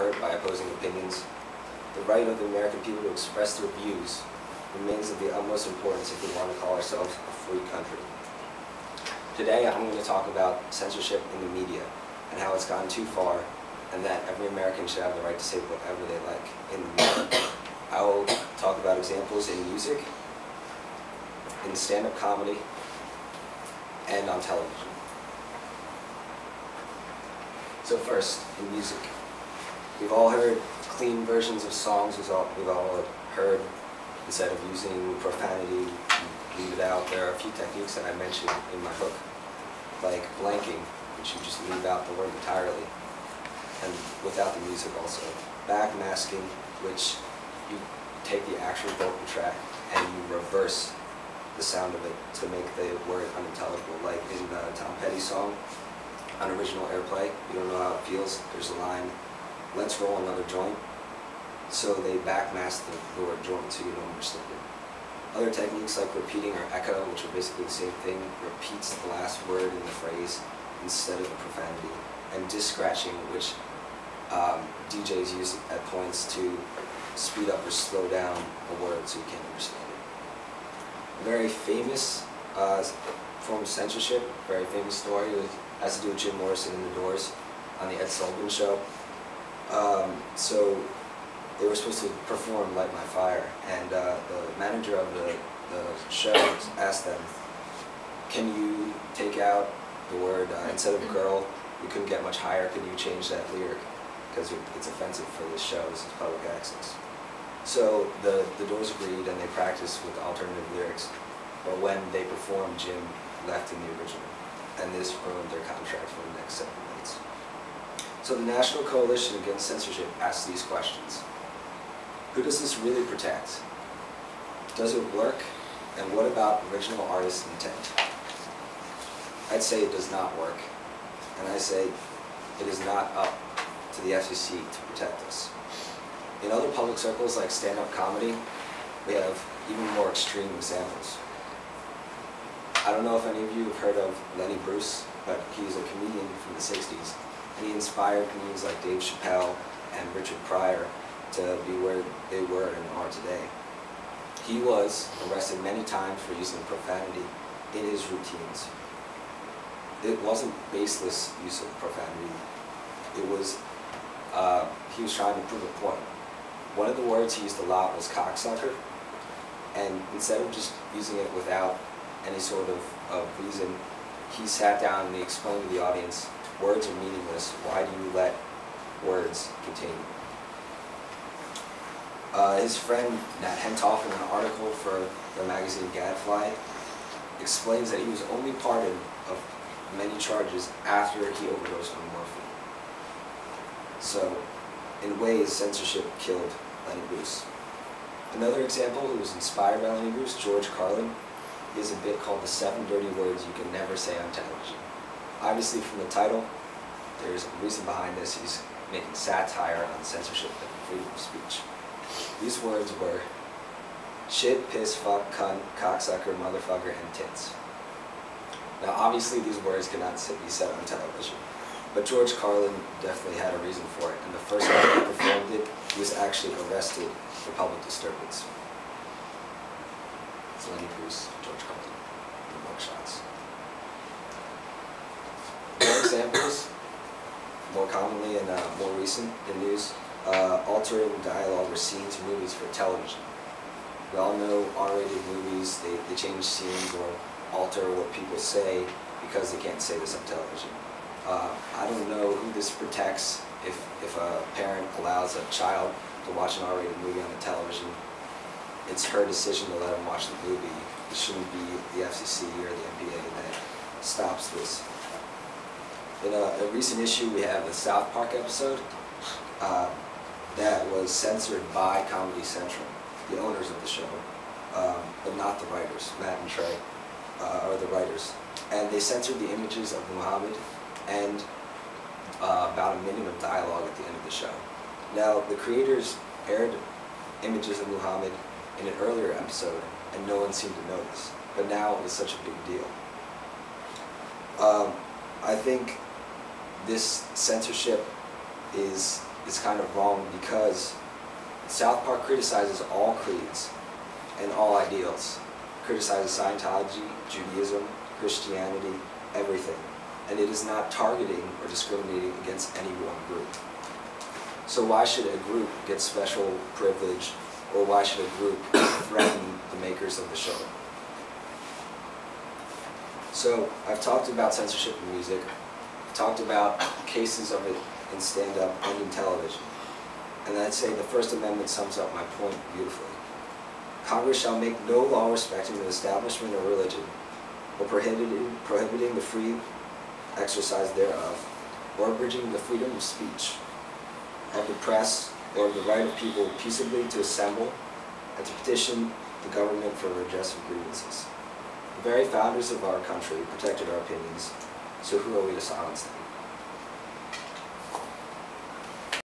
hurt by opposing opinions, the right of the American people to express their views remains of the utmost importance if we want to call ourselves a free country. Today I'm going to talk about censorship in the media and how it's gone too far, and that every American should have the right to say whatever they like in the media. I will talk about examples in music, in stand-up comedy, and on television. So first, in music. We've all heard clean versions of songs. We've all heard, instead of using profanity, leave it out. There are a few techniques that I mentioned in my hook, like blanking, which you just leave out the word entirely, and without the music also. Backmasking, which you take the actual vocal track and you reverse the sound of it to make the word unintelligible. Like in the Tom Petty song, on Original Airplay, You Don't Know How It Feels, there's a line, "Let's roll another joint." So they backmask the word joint so you don't understand it. Other techniques like repeating or echo, which are basically the same thing, repeats the last word in the phrase instead of the profanity. And disc scratching, which DJs use at points to speed up or slow down a word so you can't understand it. A very famous form of censorship, very famous story, has to do with Jim Morrison and the Doors on the Ed Sullivan Show. So they were supposed to perform Light My Fire, and the manager of the show asked them, can you take out the word, instead of girl, we couldn't get much higher, could you change that lyric? Because it's offensive for this show, this is public access. So the Doors agreed and they practiced with alternative lyrics, but when they performed, Jim left in the original, and this ruined their contract for the next 7 minutes. So the National Coalition Against Censorship asks these questions. Who does this really protect? Does it work? And what about original artist intent? I'd say it does not work, and I say it is not up to the FCC to protect us. In other public circles like stand-up comedy, we have even more extreme examples. I don't know if any of you have heard of Lenny Bruce, but he's a comedian from the 60s, and he inspired comedians like Dave Chappelle and Richard Pryor to be where they were and are today. He was arrested many times for using profanity in his routines. It wasn't baseless use of profanity. It was, he was trying to prove a point. One of the words he used a lot was cocksucker, and instead of just using it without any sort of reason, he sat down and he explained to the audience, words are meaningless, why do you let words contain you? His friend Nat Hentoff, in an article for the magazine Gadfly, explains that he was only pardoned of many charges after he overdosed on morphine. So, in ways, censorship killed Lenny Bruce. Another example who was inspired by Lenny Bruce, George Carlin, he has a bit called The 7 Dirty Words You Can Never Say on Television. Obviously from the title, there's a reason behind this. He's making satire on censorship and freedom of speech. These words were shit, piss, fuck, cunt, cocksucker, motherfucker, and tits. Now obviously these words cannot be said on television, but George Carlin definitely had a reason for it, and the first time he performed it, he was actually arrested for public disturbance. It's Lenny Bruce, George Carlin, the mugshots. More examples, more commonly and more recent in news, altering dialogue or scenes in movies for television. We all know R-rated movies, they change scenes or alter what people say because they can't say this on television. I don't know who this protects if a parent allows a child to watch an R-rated movie on the television. It's her decision to let them watch the movie. It shouldn't be the FCC or the NBA that stops this. In a recent issue, we have the South Park episode that was censored by Comedy Central, the owners of the show, but not the writers. Matt and Trey are the writers. And they censored the images of Muhammad and about a minute of dialogue at the end of the show. Now, the creators aired images of Muhammad in an earlier episode, and no one seemed to notice. But now it was such a big deal. I think this censorship is is kind of wrong because South Park criticizes all creeds and all ideals. Criticizes Scientology, Judaism, Christianity, everything. And it is not targeting or discriminating against any one group. So why should a group get special privilege, or why should a group threaten the makers of the show? So I've talked about censorship in music. I've talked about cases of it in stand-up and in television. And I'd say the First Amendment sums up my point beautifully. Congress shall make no law respecting the establishment of religion, or prohibiting the free exercise thereof, or abridging the freedom of speech, of the press, or of the right of people peaceably to assemble and to petition the government for redress of grievances. The very founders of our country protected our opinions, so who are we to silence them?